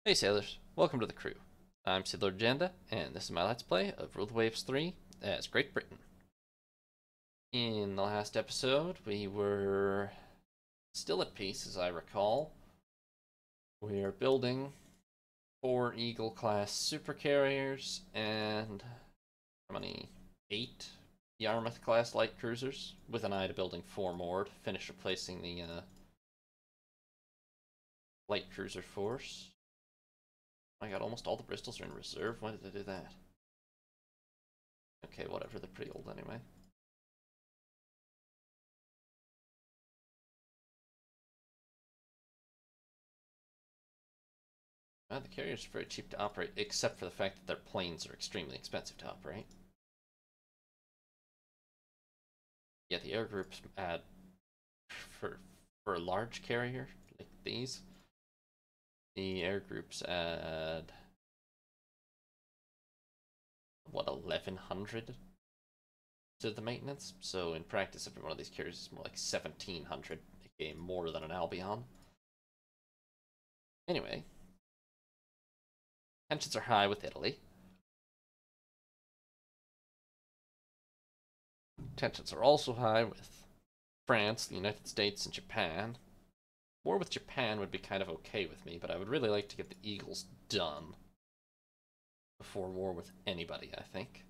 Hey sailors, welcome to the crew. I'm Sailor Agenda, and this is my Let's Play of Rule the Waves 3 as Great Britain. In the last episode, we were still at peace, as I recall. We are building 4 Eagle-class supercarriers and how many? 8 Yarmouth-class light cruisers, with an eye to building 4 more to finish replacing the light cruiser force. Oh my god, almost all the Bristols are in reserve? Why did they do that? Okay, whatever, they're pretty old anyway. The carriers are very cheap to operate, except for the fact that their planes are extremely expensive to operate. Yeah, the air groups add, for a large carrier like these, the air groups add, what, 1100 to the maintenance? So in practice, every one of these carriers is more like 1700, aka more than an Albion. Anyway, tensions are high with Italy. Tensions are also high with France, the United States, and Japan. War with Japan would be kind of okay with me, but I would really like to get the Eagles done before war with anybody, I think.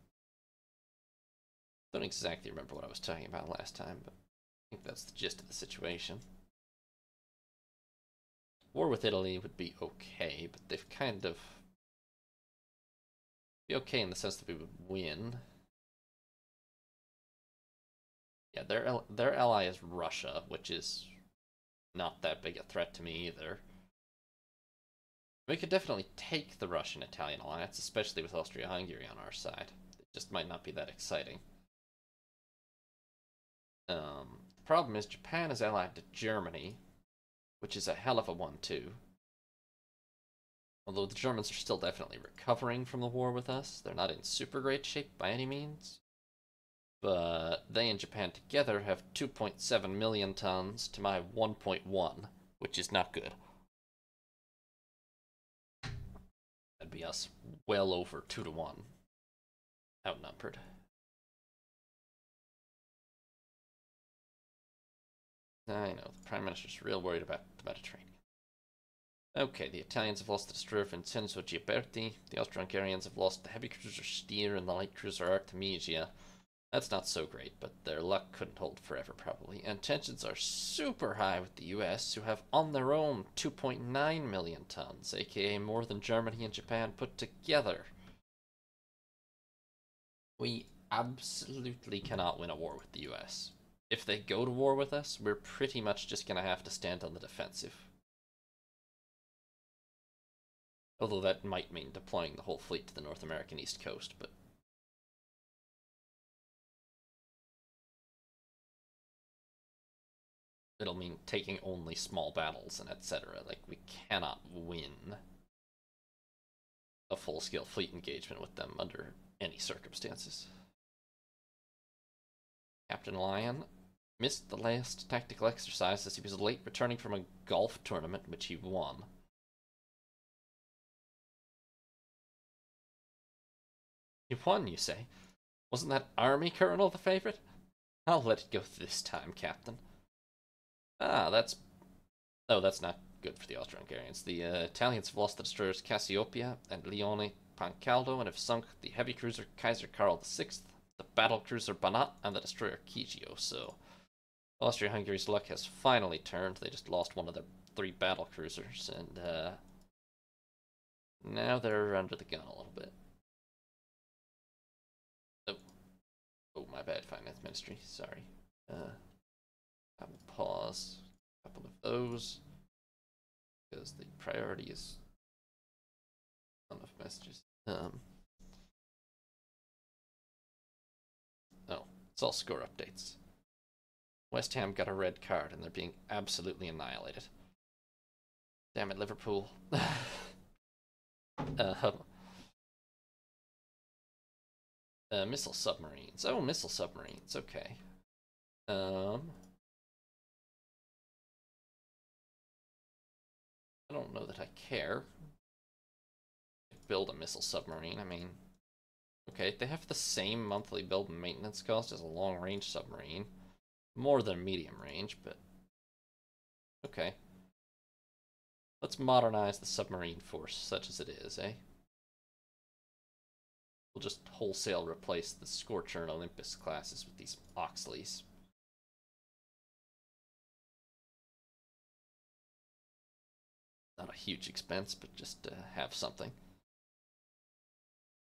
Don't exactly remember what I was talking about last time, but I think that's the gist of the situation. War with Italy would be okay, but they've kind of... be okay in the sense that we would win. Yeah, their ally is Russia, which is not that big a threat to me either. We could definitely take the Russian-Italian alliance, especially with Austria-Hungary on our side. It just might not be that exciting. The problem is Japan is allied to Germany, which is a hell of a one too. Although the Germans are still definitely recovering from the war with us. They're not in super great shape by any means. But they and Japan together have 2.7 million tons to my 1.1, which is not good. That'd be us well over 2 to 1. Outnumbered. I know, the Prime Minister's real worried about the Mediterranean. Okay, the Italians have lost the destroyer Vincenzo Gioberti. The Austro-Hungarians have lost the heavy cruiser Stier and the light cruiser Artemisia. That's not so great, but their luck couldn't hold forever, probably. And tensions are super high with the US, who have on their own 2.9 million tons, aka more than Germany and Japan put together. We absolutely cannot win a war with the US. If they go to war with us, we're pretty much just gonna have to stand on the defensive. Although that might mean deploying the whole fleet to the North American East Coast, but... it'll mean taking only small battles and etc. Like, we cannot win a full-scale fleet engagement with them under any circumstances. Captain Lyon missed the last tactical exercise as he was late returning from a golf tournament which he won. He won, you say? Wasn't that Army Colonel the favorite? I'll let it go this time, Captain. Ah, that's... oh, that's not good for the Austro-Hungarians. The Italians have lost the destroyers Cassiopeia and Leone Pancaldo and have sunk the heavy cruiser Kaiser Karl VI, the battle cruiser Banat, and the destroyer Kigio, so... Austria-Hungary's luck has finally turned. They just lost one of their 3 battle cruisers, and now they're under the gun a little bit. Oh, my bad, Finance Ministry. Sorry. I will pause a couple of those because the priority is enough messages. Oh, it's all score updates. West Ham got a red card and they're being absolutely annihilated. Damn it, Liverpool. Missile submarines. Oh, missile submarines. Okay. I don't know that I care. build a missile submarine. I mean, okay, they have the same monthly build and maintenance cost as a long-range submarine. More than medium range, but okay. Let's modernize the submarine force, such as it is, eh? We'll just wholesale replace the Scorcher and Olympus classes with these Oxleys. Not a huge expense, but just to have something.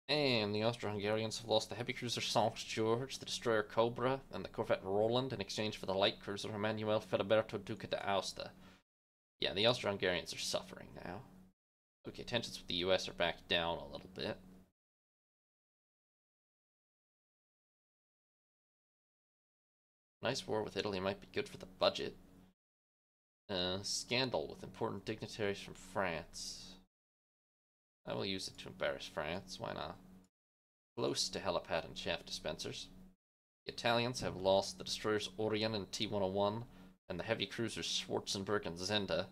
And the Austro-Hungarians have lost the heavy cruiser Saint George, the destroyer Cobra, and the corvette Roland in exchange for the light cruiser Emanuele Filiberto Duca d'Aosta. Yeah, the Austro-Hungarians are suffering now. Okay, tensions with the US are back down a little bit. Nice war with Italy might be good for the budget. Scandal with important dignitaries from France. I will use it to embarrass France, why not? Close to helipad and chaff dispensers. The Italians have lost the destroyers Orion and T-101, and the heavy cruisers Schwarzenberg and Zenda,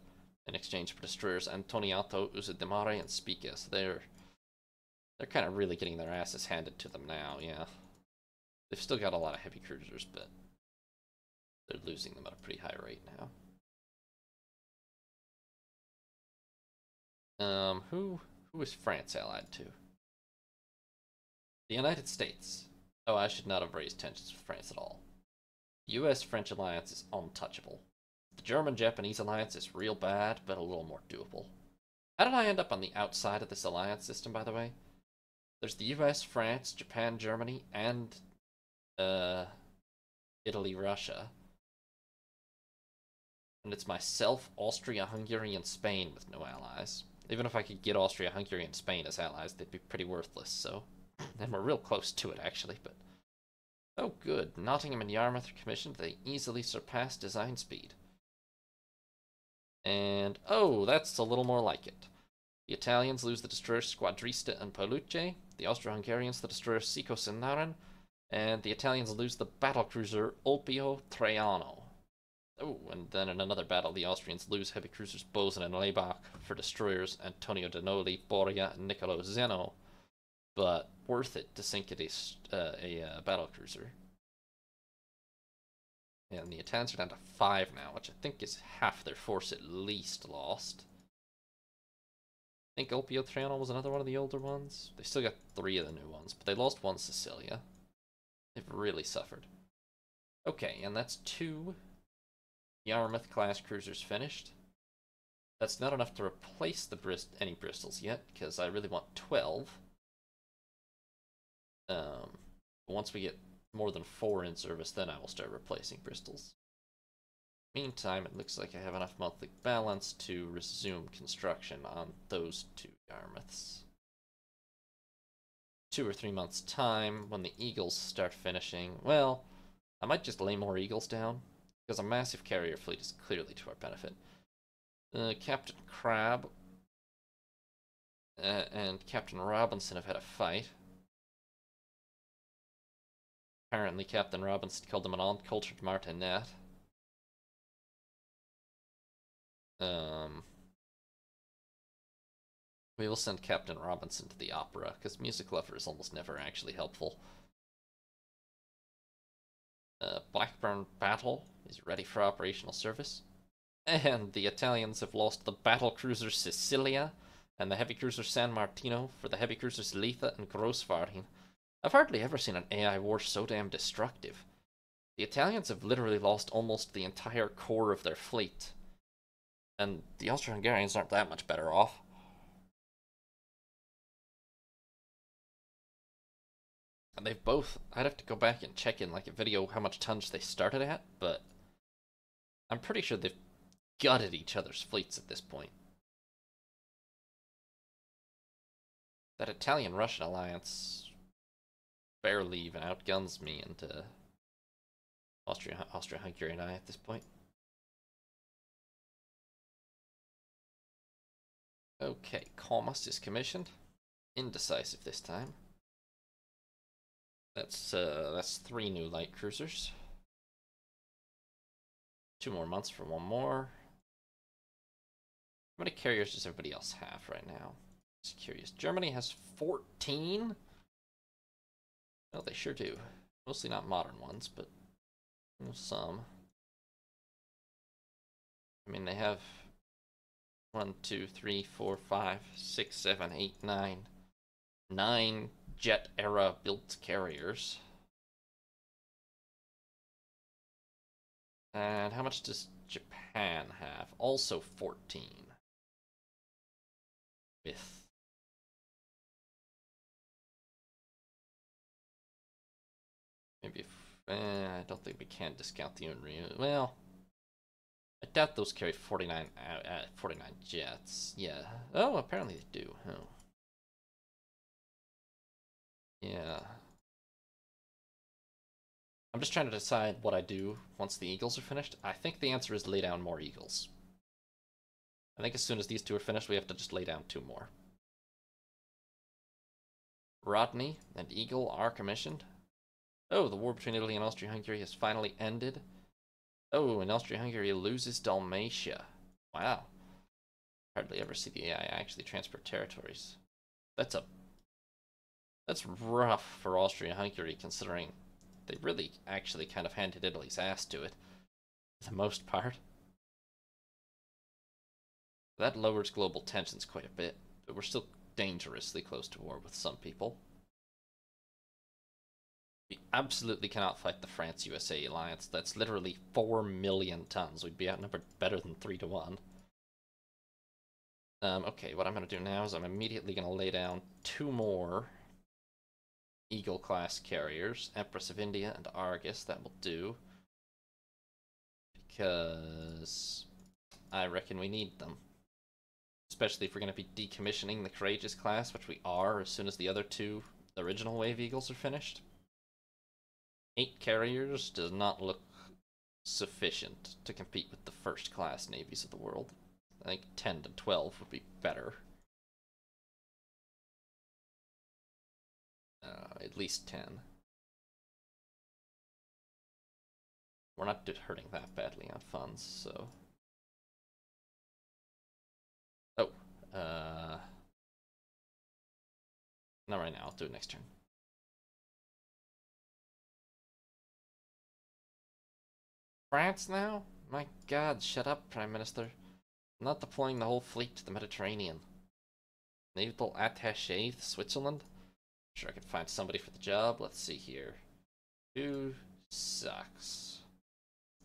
in exchange for destroyers Antoniato, Usadimare, and Spica. So they're kind of really getting their asses handed to them now, yeah. They've still got a lot of heavy cruisers, but they're losing them at a pretty high rate now. Who is France allied to? The United States. Oh, I should not have raised tensions with France at all. The US-French alliance is untouchable. The German-Japanese alliance is real bad, but a little more doable. How did I end up on the outside of this alliance system, by the way? There's the US, France, Japan, Germany, and Italy, Russia. And it's myself, Austria, Hungary, and Spain with no allies. Even if I could get Austria, Hungary, and Spain as allies, they'd be pretty worthless, so... And we're real close to it, actually, but... Oh, good. Nottingham and Yarmouth are commissioned. They easily surpass design speed. And, oh, that's a little more like it. The Italians lose the destroyers Squadrista and Paluce, the Austro-Hungarians the destroyers Sikos and Naren, and the Italians lose the battlecruiser Olpio Traiano. Oh, and then in another battle, the Austrians lose heavy cruisers Bozen and Laybach for destroyers Antonio Danoli, Boria, and Niccolo Zeno, but worth it to sink a battlecruiser. And the Italians are down to 5 now, which I think is half their force at least lost. I think Olpio Traiano was another one of the older ones. They still got 3 of the new ones, but they lost 1 Sicilia. They've really suffered. Okay, and that's 2 Yarmouth-class cruisers finished. That's not enough to replace any Bristols yet, because I really want 12. Once we get more than 4 in service, then I will start replacing Bristols. Meantime, it looks like I have enough monthly balance to resume construction on those 2 Yarmouths. 2 or 3 months' time, when the Eagles start finishing, well, I might just lay more Eagles down, because a massive carrier fleet is clearly to our benefit. Captain Crab and Captain Robinson have had a fight. Apparently, Captain Robinson called him an uncultured martinet. We will send Captain Robinson to the opera, because music lover is almost never actually helpful. Blackburn Battle is ready for operational service. And the Italians have lost the battle cruiser Sicilia and the heavy cruiser San Martino for the heavy cruisers Letha and Grossvarin. I've hardly ever seen an AI war so damn destructive. The Italians have literally lost almost the entire core of their fleet. And the Austro-Hungarians aren't that much better off. And they've both... I'd have to go back and check in like a video how much tonnage they started at, but I'm pretty sure they've gutted each other's fleets at this point. That Italian-Russian alliance barely even outguns me into Austria-Hungary and I at this point. Okay, Kalmas is commissioned. Indecisive this time. That's 3 new light cruisers. 2 more months for 1 more. How many carriers does everybody else have right now? Just curious. Germany has 14? Well, they sure do. Mostly not modern ones, but some. I mean, they have 1, 2, 3, 4, 5, 6, 7, 8, 9. 9 jet era built carriers. And how much does Japan have? Also 14. With maybe I don't think we can discount the Unreal. Well, I doubt those carry 49 jets. Yeah. Oh, apparently they do. Oh. Yeah. I'm just trying to decide what I do once the Eagles are finished. I think the answer is lay down more Eagles. I think as soon as these two are finished, we have to just lay down 2 more. Rodney and Eagle are commissioned. Oh, the war between Italy and Austria-Hungary has finally ended. Oh, and Austria-Hungary loses Dalmatia. Wow. Hardly ever see the AI actually transport territories. That's rough for Austria-Hungary, considering they really actually kind of handed Italy's ass to it, for the most part. That lowers global tensions quite a bit, but we're still dangerously close to war with some people. We absolutely cannot fight the France-USA alliance. That's literally 4 million tons. We'd be outnumbered better than 3 to 1. Okay, what I'm going to do now is I'm immediately going to lay down 2 more Eagle-class carriers. Empress of India and Argus, that will do. Because I reckon we need them. Especially if we're going to be decommissioning the Courageous class, which we are as soon as the other 2 original Wave Eagles are finished. 8 carriers does not look sufficient to compete with the first class navies of the world. I think 10 to 12 would be better. At least 10. We're not hurting that badly on funds, so... Oh, not right now, I'll do it next turn. France now? My god, shut up, Prime Minister. I'm not deploying the whole fleet to the Mediterranean. Naval attaché to Switzerland? I'm sure I could find somebody for the job. Let's see here. Who sucks?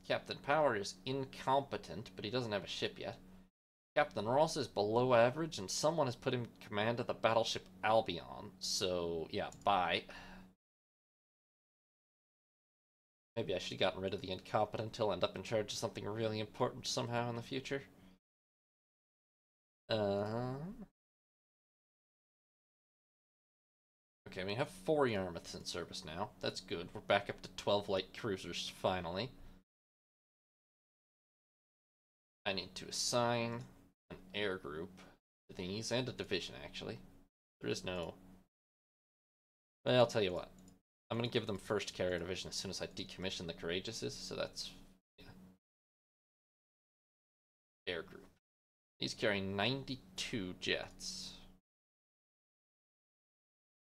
Captain Power is incompetent, but he doesn't have a ship yet. Captain Ross is below average, and someone has put him in command of the battleship Albion. So, yeah, bye. Maybe I should have gotten rid of the incompetent. He'll end up in charge of something really important somehow in the future. Okay, we have 4 Yarmouths in service now. That's good. We're back up to 12 light cruisers, finally. I need to assign an air group to these, and a division, actually. There is no... Well, I'll tell you what. I'm going to give them first carrier division as soon as I decommission the Courageouses, so that's... Yeah. Air group. These carry 92 jets.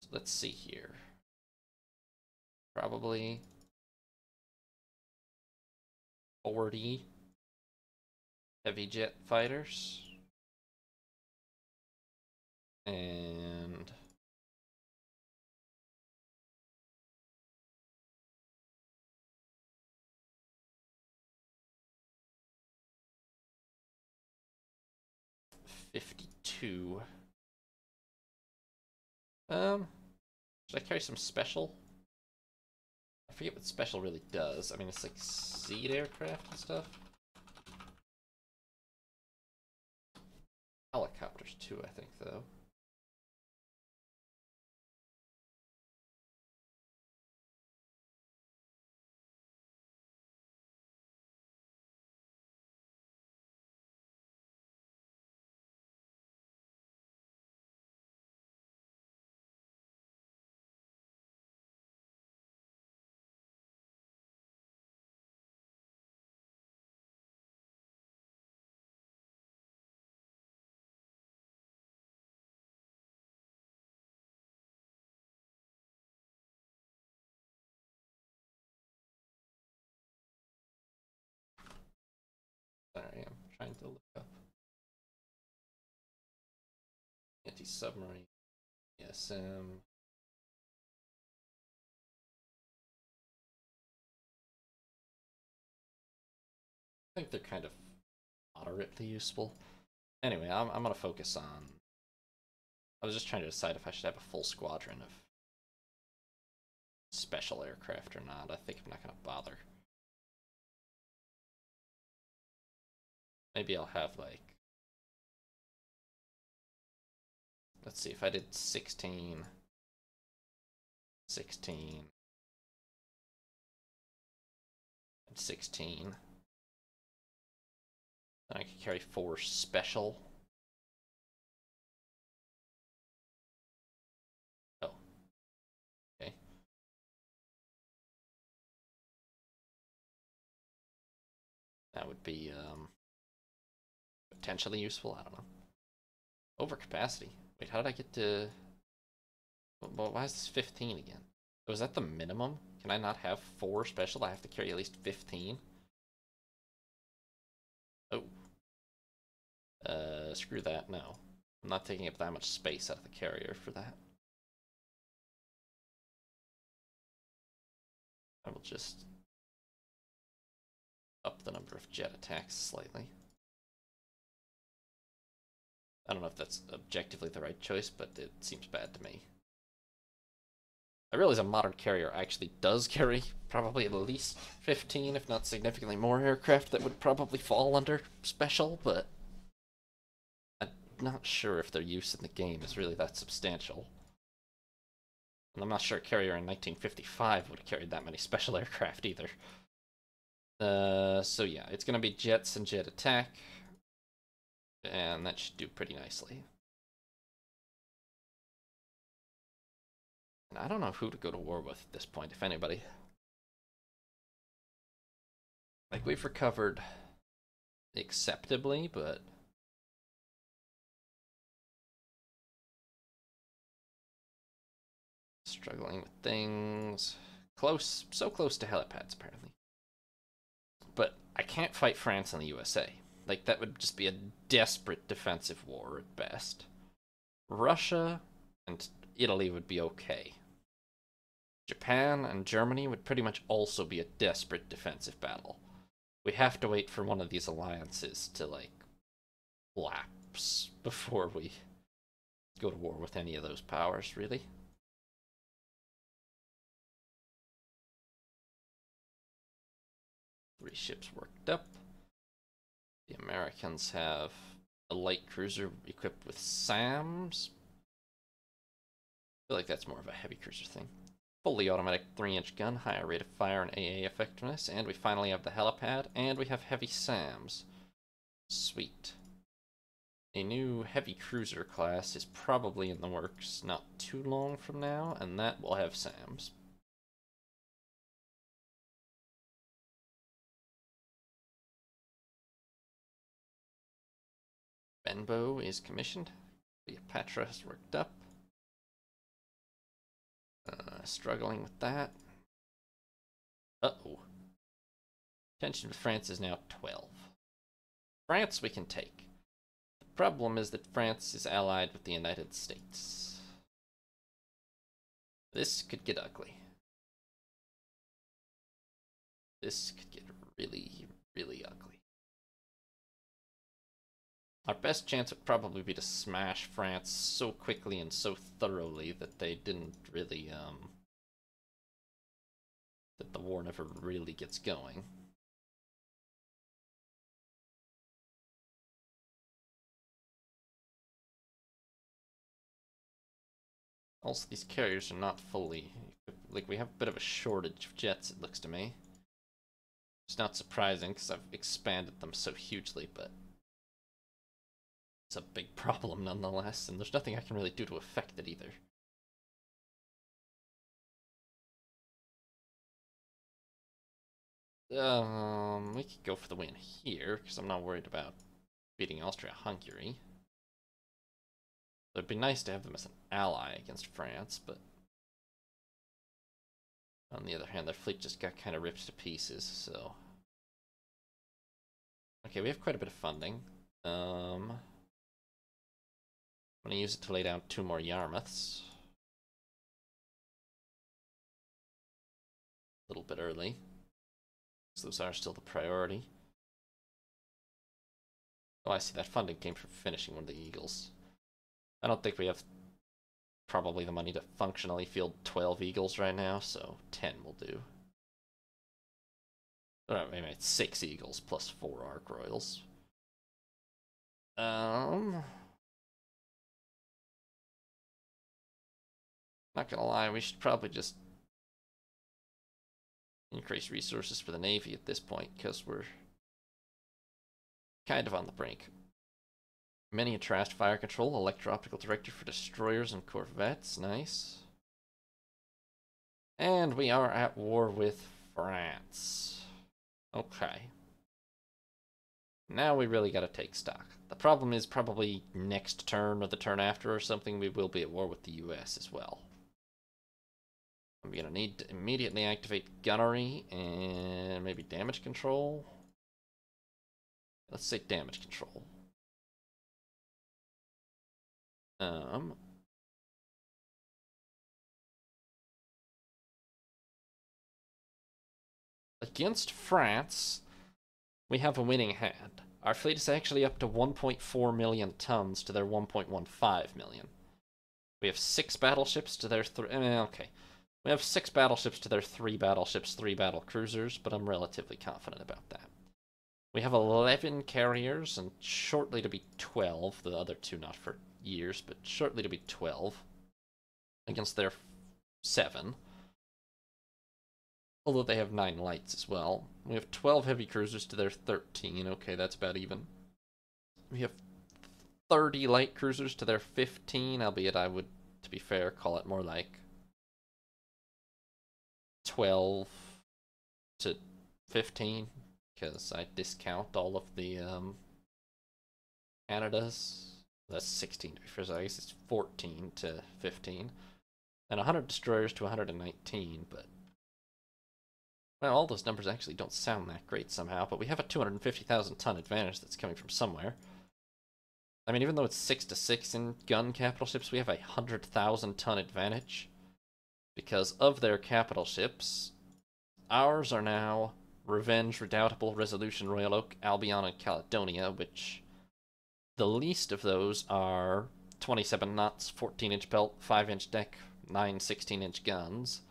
So let's see here. Probably 40 heavy jet fighters. And... $52. Should I carry some special? I forget what special really does. I mean, it's like seed aircraft and stuff. Helicopters too, I think, though. trying to look up. Anti-submarine, ESM. I think they're kind of moderately useful. Anyway, I'm gonna focus on. I was just trying to decide if I should have a full squadron of special aircraft or not. I think I'm not gonna bother. Maybe I'll have like. Let's see if I did 16, 16, and 16. Then I could carry 4 special. Oh. Okay. That would be potentially useful. I don't know. Overcapacity. Wait, how did I get to... Well, why is this 15 again? Was that the minimum? Can I not have 4 special? I have to carry at least 15? Oh. Screw that, no. I'm not taking up that much space out of the carrier for that. I will just up the number of jet attacks slightly. I don't know if that's objectively the right choice, but it seems bad to me. I realize a modern carrier actually does carry probably at least 15, if not significantly more aircraft that would probably fall under special, but I'm not sure if their use in the game is really that substantial. And I'm not sure a carrier in 1955 would have carried that many special aircraft either. So yeah, it's gonna be jets and jet attack, and that should do pretty nicely. And I don't know who to go to war with at this point, if anybody. Like, we've recovered acceptably, but struggling with things. Close, so close to helipads, apparently. But I can't fight France and the USA. Like, that would just be a desperate defensive war at best. Russia and Italy would be okay. Japan and Germany would pretty much also be a desperate defensive battle. We have to wait for one of these alliances to, like, lapse before we go to war with any of those powers, really. Three ships worked up. The Americans have a light cruiser equipped with SAMs. I feel like that's more of a heavy cruiser thing. Fully automatic 3-inch gun, higher rate of fire and AA effectiveness, and we finally have the helipad, and we have heavy SAMs. Sweet. A new heavy cruiser class is probably in the works not too long from now, and that will have SAMs. Benbow is commissioned. Cleopatra has worked up. Struggling with that. Uh-oh. Tension with France is now 12. France we can take. The problem is that France is allied with the United States. This could get ugly. This could get really, really ugly. Our best chance would probably be to smash France so quickly and so thoroughly that they didn't really, that the war never really gets going. Also, these carriers are not fully... Like, we have a bit of a shortage of jets, it looks to me. It's not surprising, because I've expanded them so hugely, but... it's a big problem nonetheless, and there's nothing I can really do to affect it either. We could go for the win here, because I'm not worried about beating Austria-Hungary. It'd be nice to have them as an ally against France, but... on the other hand, their fleet just got kind of ripped to pieces, so... Okay, we have quite a bit of funding. I'm gonna use it to lay down 2 more Yarmouths. A little bit early. So those are still the priority. Oh, I see, that funding came from finishing one of the Eagles. I don't think we have probably the money to functionally field 12 Eagles right now, so 10 will do. Or maybe it's 6 Eagles plus 4 Ark Royals. Not gonna lie, we should probably just increase resources for the Navy at this point, because we're kind of on the brink. Many trashed fire control, electro-optical director for destroyers and corvettes, nice. And we are at war with France. Okay. Now we really gotta take stock. The problem is probably next turn or the turn after or something, we will be at war with the US as well. I'm gonna need to immediately activate gunnery and maybe damage control. Let's say damage control. Against France, we have a winning hand. Our fleet is actually up to 1.4 million tons to their 1.15 million. We have 6 battleships to their okay. We have 6 battleships to their 3 battleships, 3 battle cruisers, but I'm relatively confident about that. We have 11 carriers, and shortly to be 12, the other 2 not for years, but shortly to be 12, against their 7. Although they have 9 lights as well. We have 12 heavy cruisers to their 13, okay, that's about even. We have 30 light cruisers to their 15, albeit I would, to be fair, call it more like 12 to 15, because I discount all of the Canadas. That's 16 to be fair, so I guess it's 14 to 15. And 100 destroyers to 119, but well, all those numbers actually don't sound that great somehow, but we have a 250,000 ton advantage that's coming from somewhere. I mean, even though it's 6 to 6 in gun capital ships, we have a 100,000 ton advantage. Because of their capital ships, ours are now Revenge, Redoubtable, Resolution, Royal Oak, Albion, and Caledonia, which the least of those are 27 knots, 14-inch belt, 5-inch deck, 9 16-inch guns,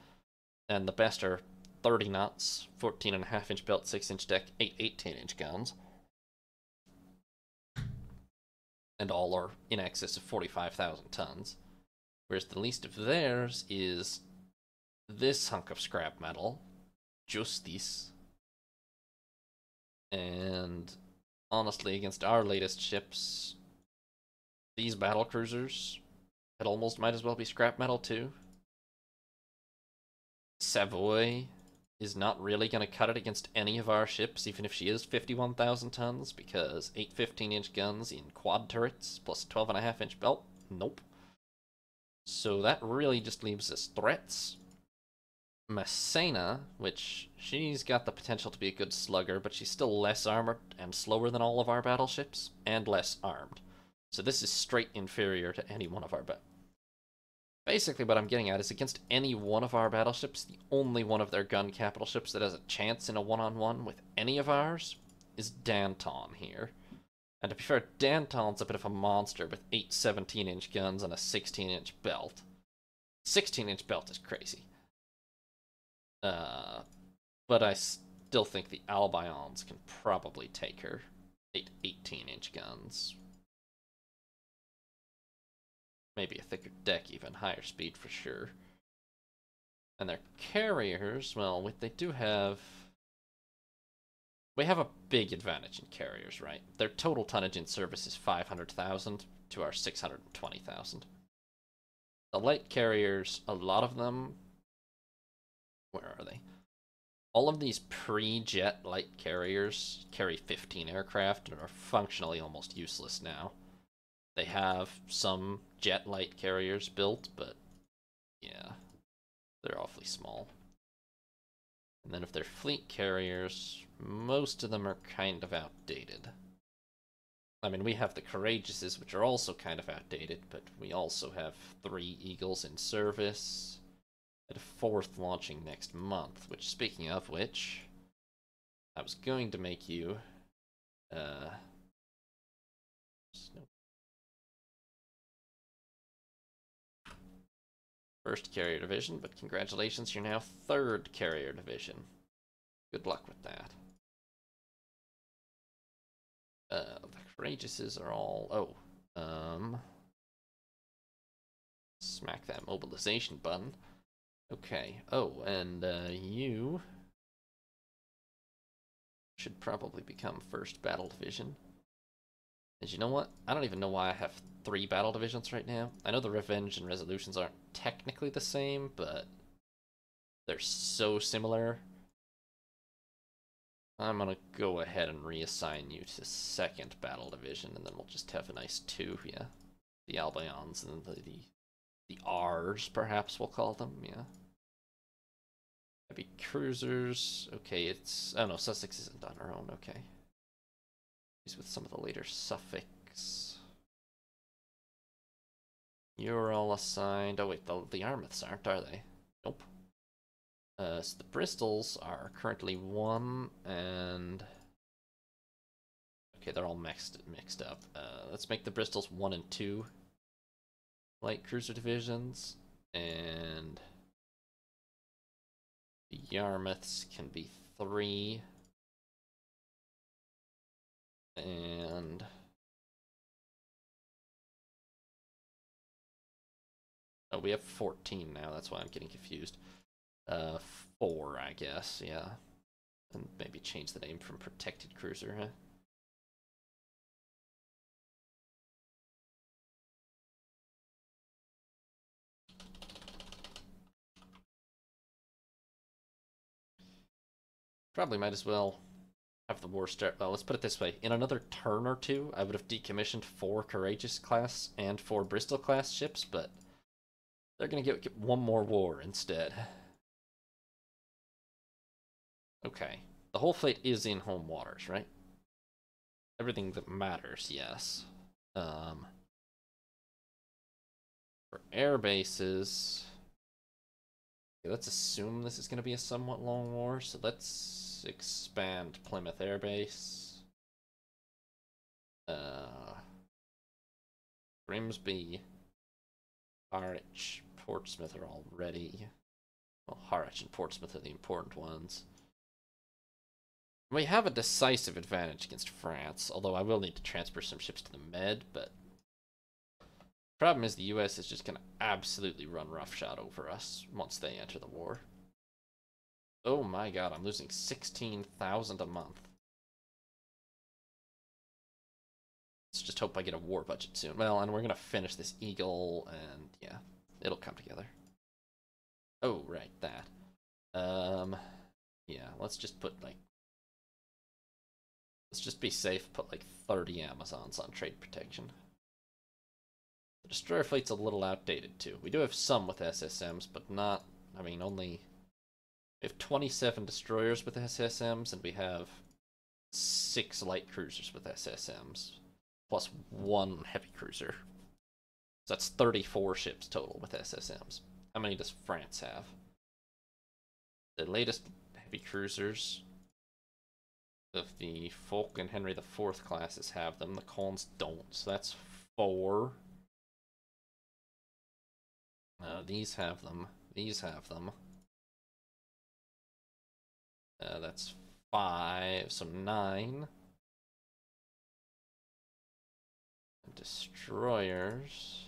and the best are 30 knots, 14.5-inch belt, 6-inch deck, 8 18-inch guns. And all are in excess of 45,000 tons. Whereas the least of theirs is this hunk of scrap metal, Justice. And honestly, against our latest ships, these battle cruisers, it almost might as well be scrap metal too. Savoy is not really going to cut it against any of our ships, even if she is 51,000 tons, because 8 15-inch guns in quad turrets plus 12.5-inch belt, nope. So that really just leaves us threats. Messena, which she's got the potential to be a good slugger, but she's still less armored and slower than all of our battleships, and less armed. So this is straight inferior to any one of our Basically, what I'm getting at is against any one of our battleships, the only one of their gun capital ships that has a chance in a one-on-one with any of ours is Danton here. And to be fair, Danton's a bit of a monster with 8 17-inch guns and a 16-inch belt. 16-inch belt is crazy. But I still think the Albions can probably take her. 8 18-inch guns. Maybe a thicker deck, even higher speed for sure. And their carriers, well, they do have... We have a big advantage in carriers, right? Their total tonnage in service is 500,000 to our 620,000. The light carriers, a lot of them... Where are they? All of these pre-jet light carriers carry 15 aircraft and are functionally almost useless now. They have some jet light carriers built, but yeah, they're awfully small. And then if they're fleet carriers, most of them are kind of outdated. I mean, we have the Courageouses, which are also kind of outdated, but we also have 3 Eagles in service, and a 4th launching next month, which, speaking of which, I was going to make you, first carrier division, but congratulations, you're now 3rd carrier division. Good luck with that. The Courageouses are all... smack that mobilization button. Okay. Oh, and you should probably become 1st Battle Division. And you know what? I don't even know why I have 3 battle divisions right now. I know the Revenge and Resolutions aren't technically the same, but they're so similar. I'm gonna go ahead and reassign you to 2nd Battle Division, and then we'll just have a nice 2, yeah. The Albions and the R's, perhaps we'll call them, yeah. Heavy cruisers, okay, it's... Oh no, Sussex isn't on her own, okay. He's with some of the later Suffolks. You're all assigned... Oh wait, the Yarmouths aren't, are they? Nope. So the Bristols are currently 1, and... Okay, they're all mixed up. Let's make the Bristols 1 and 2 light cruiser divisions, and the Yarmouths can be 3, and oh, we have 14 now. That's why I'm getting confused. 4, I guess. Yeah, and maybe change the name from protected cruiser, huh? Probably might as well have the war start. Well, let's put it this way. In another turn or 2, I would have decommissioned 4 Courageous class and 4 Bristol class ships, but they're going to get 1 more war instead. Okay. The whole fleet is in home waters, right? Everything that matters, yes. For air bases... Okay, let's assume this is going to be a somewhat long war, so let's expand Plymouth Air Base. Grimsby, Harwich, Portsmouth are all ready. Well, Harwich and Portsmouth are the important ones. We have a decisive advantage against France, although I will need to transfer some ships to the Med, but... Problem is the US is just going to absolutely run roughshod over us once they enter the war. Oh my god, I'm losing 16,000 a month. Let's just hope I get a war budget soon. Well, and we're going to finish this Eagle, and yeah, it'll come together. Oh, right, that. Yeah, let's just put, like... Let's just be safe, put, like, 30 Amazons on trade protection. The destroyer fleet's a little outdated, too. We do have some with SSMs, but not... I mean, only... We have 27 destroyers with SSMs, and we have 6 light cruisers with SSMs, plus 1 heavy cruiser. So that's 34 ships total with SSMs. How many does France have? The latest heavy cruisers of the Fulk and Henry IV classes have them. The Collins don't, so that's 4. These have them. These have them. That's 5, so 9. And destroyers.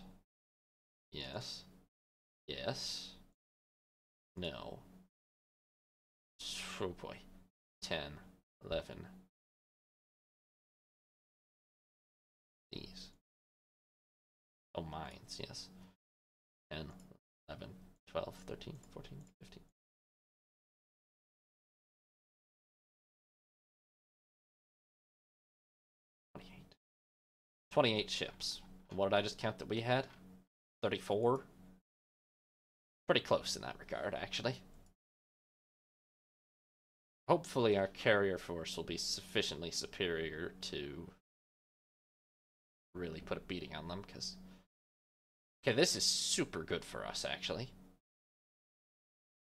Yes. Yes. No. Oh boy. 10, 11. These. Oh, mines, yes. 10, 11, 12, 13, 14, 15. 28 ships. And what did I just count that we had? 34? Pretty close in that regard, actually. hopefully our carrier force will be sufficiently superior to really put a beating on them, because... Okay, this is super good for us, actually.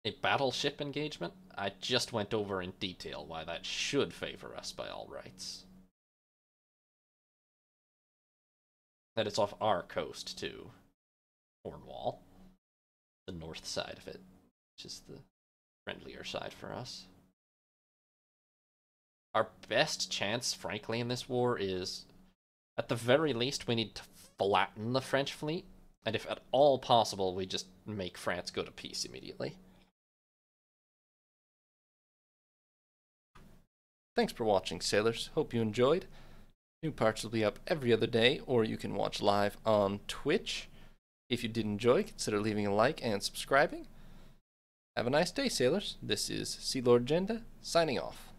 A battleship engagement? I just went over in detail why that should favor us by all rights. That it's off our coast, too. Cornwall. The north side of it, which is the friendlier side for us. Our best chance, frankly, in this war is, at the very least, we need to flatten the French fleet, and if at all possible, we just make France go to peace immediately. Thanks for watching, sailors. Hope you enjoyed. New parts will be up every other day, or you can watch live on Twitch. If you did enjoy, consider leaving a like and subscribing. Have a nice day, sailors. This is Sea Lord Jenda, signing off.